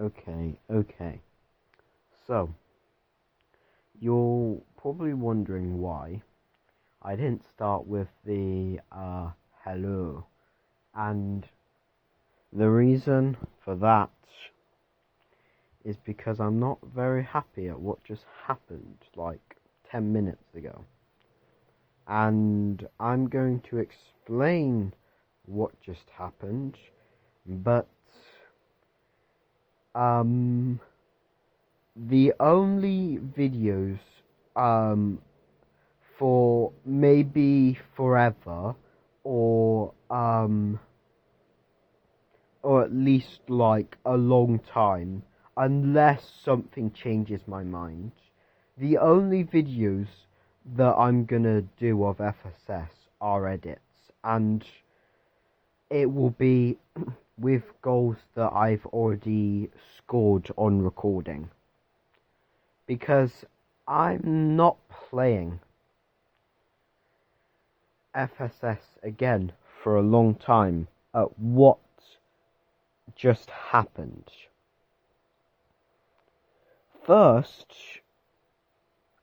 Okay. So, you're probably wondering why I didn't start with the hello. And the reason for that is because I'm not very happy at what just happened like 10 minutes ago. And I'm going to explain what just happened, but the only videos for maybe forever or at least like a long time, unless something changes my mind. The only videos that I'm gonna do of FSS are edits, and it will be with goals that I've already scored on recording. Because I'm not playing FSS again for a long time at what just happened. First,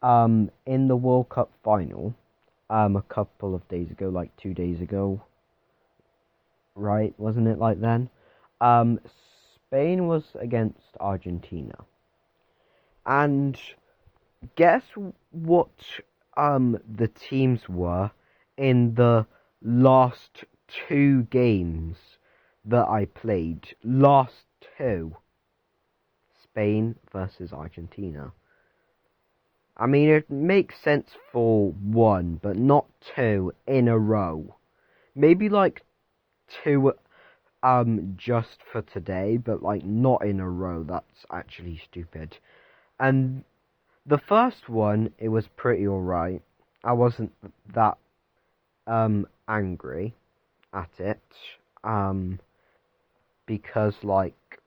in the World Cup final, a couple of days ago, like 2 days ago, right? Wasn't it like then? Spain was against Argentina. And guess what the teams were in the last 2 games that I played? Last 2. Spain versus Argentina. I mean, it makes sense for 1, but not 2 in a row. Maybe like 2 just for today, but like not in a row. That's actually stupid. And the first one, it was pretty alright. I wasn't that angry at it, because like,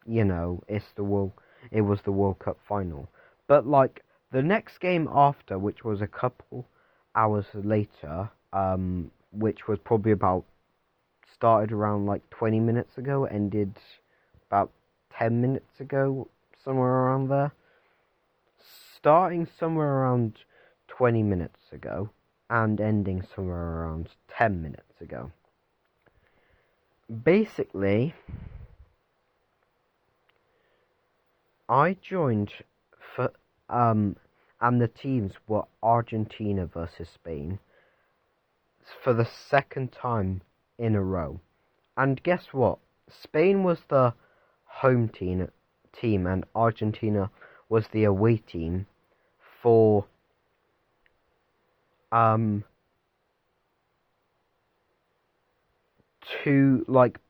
you know, it was the World Cup final. But like the next game after, which was a couple hours later, which was probably started around like 20 minutes ago, ended about 10 minutes ago, somewhere around there. Starting somewhere around 20 minutes ago and ending somewhere around 10 minutes ago. Basically, I joined for and the teams were Argentina versus Spain for the second time in a row. And guess what? Spain was the home team and Argentina was the away team for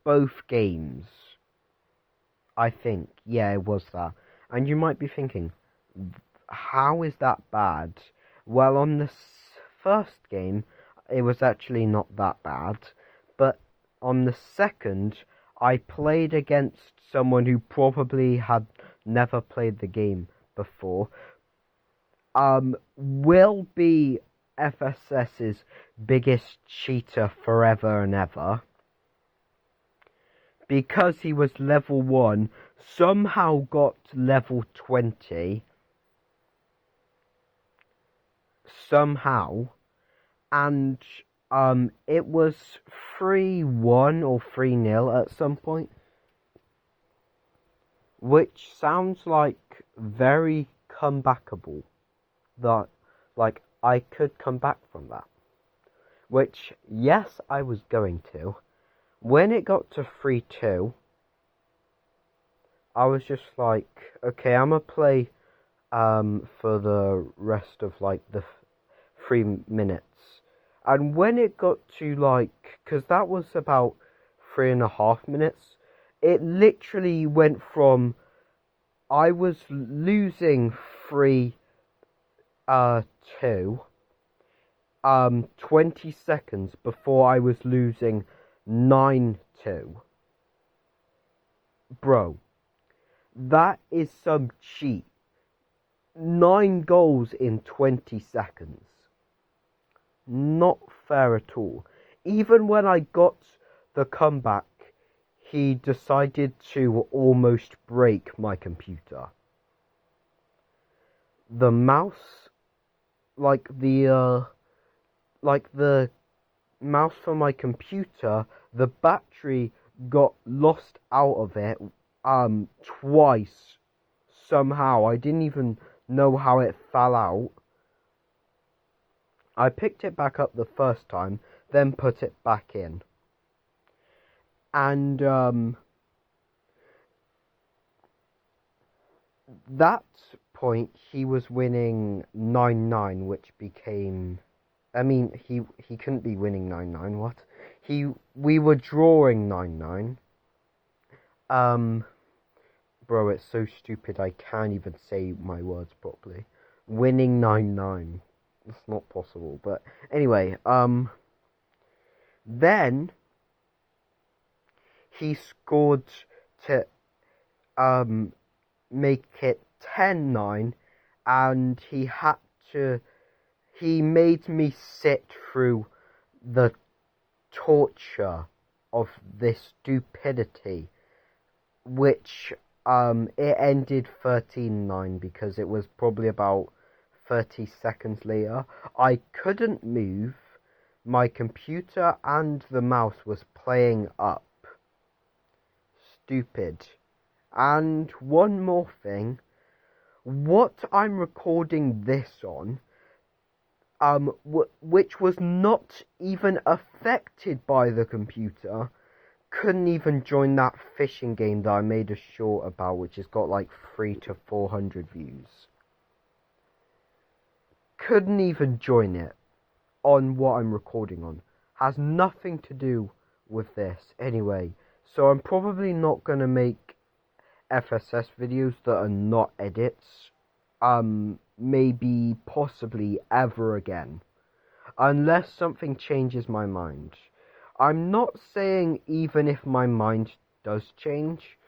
both games. I think. Yeah, it was that. And you might be thinking, how is that bad? Well, on the first game, it was actually not that bad. But on the second, I played against someone who probably had never played the game before. Will be FSS's biggest cheater forever and ever. Because he was level 1, somehow got level 20. Somehow. And it was 3-1 or 3-0 at some point. Which sounds like very comebackable. That, like, I could come back from that. Which, yes, I was going to. When it got to 3-2, I was just like, okay, I'm gonna play for the rest of like the 3 minutes. And when it got to like, because that was about 3.5 minutes, it literally went from I was losing 3-2, 20 seconds before I was losing 9-2. Bro, that is some cheat. 9 goals in 20 seconds. Not fair at all. Even when I got the comeback, he decided to almost break my computer. The mouse, like the mouse for my computer, the battery got lost out of it twice somehow. I didn't even know how it fell out. I picked it back up the first time, then put it back in. And that point he was winning 9-9, which became, I mean, he couldn't be winning 9-9. What? We were drawing 9-9. Bro, it's so stupid I can't even say my words properly. Winning 9-9. It's not possible. But anyway, then he scored to make it 10-9, and he made me sit through the torture of this stupidity, which it ended 13-9 because it was probably about 30 seconds later. I couldn't move. My computer and the mouse was playing up. Stupid. And one more thing. What I'm recording this on, which was not even affected by the computer, couldn't even join that fishing game that I made a short about, which has got like 300 to 400 views. Couldn't even join it on what I'm recording on. Has nothing to do with this. Anyway, so I'm probably not going to make FSS videos that are not edits. Maybe, possibly, ever again. Unless something changes my mind. I'm not saying even if my mind does change.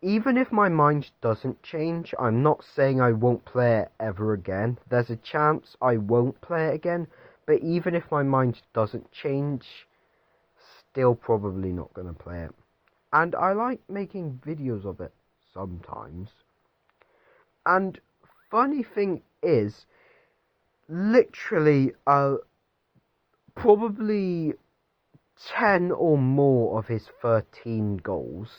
Even if my mind doesn't change, I'm not saying I won't play it ever again. There's a chance I won't play it again, but even if my mind doesn't change, still probably not going to play it. And I like making videos of it sometimes. And funny thing is, literally, probably 10 or more of his 13 goals,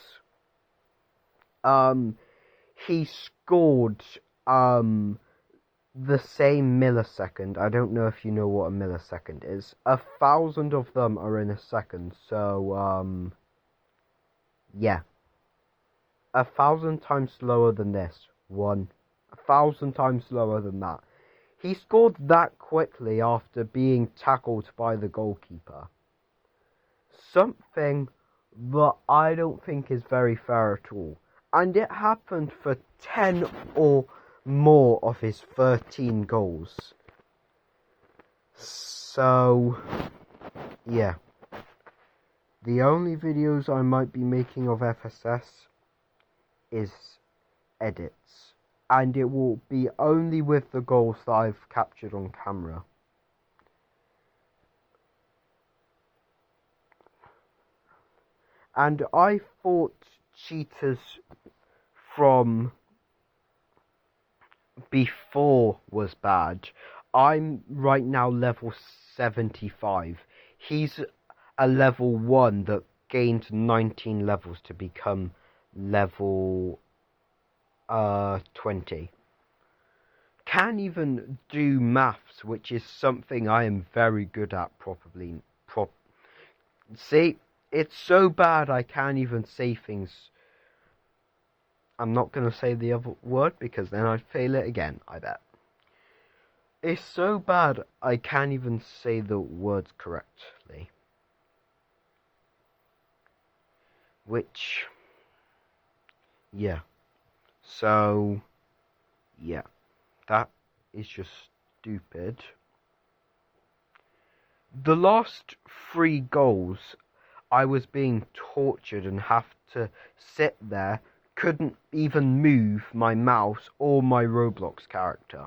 he scored, the same millisecond. I don't know if you know what a millisecond is. 1,000 of them are in a second, so, yeah. 1,000 times slower than this. 1,000 times slower than that. He scored that quickly after being tackled by the goalkeeper. Something that I don't think is very fair at all. And it happened for 10 or more of his 13 goals. So, yeah. The only videos I might be making of FSS is edits. And it will be only with the goals that I've captured on camera. And I thought cheaters from before was bad. I'm right now level 75. He's a level 1 that gained 19 levels to become level 20. Can't even do maths, which is something I am very good at properly. See, it's so bad I can't even say things. I'm not going to say the other word because then I'd fail it again, I bet. It's so bad I can't even say the words correctly. Which, yeah. So, yeah. That is just stupid. The last 3 goals, I was being tortured and have to sit there. Couldn't even move my mouse or my Roblox character.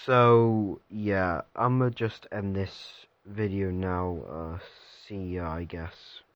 So, yeah, I'ma just end this video now. see ya, I guess.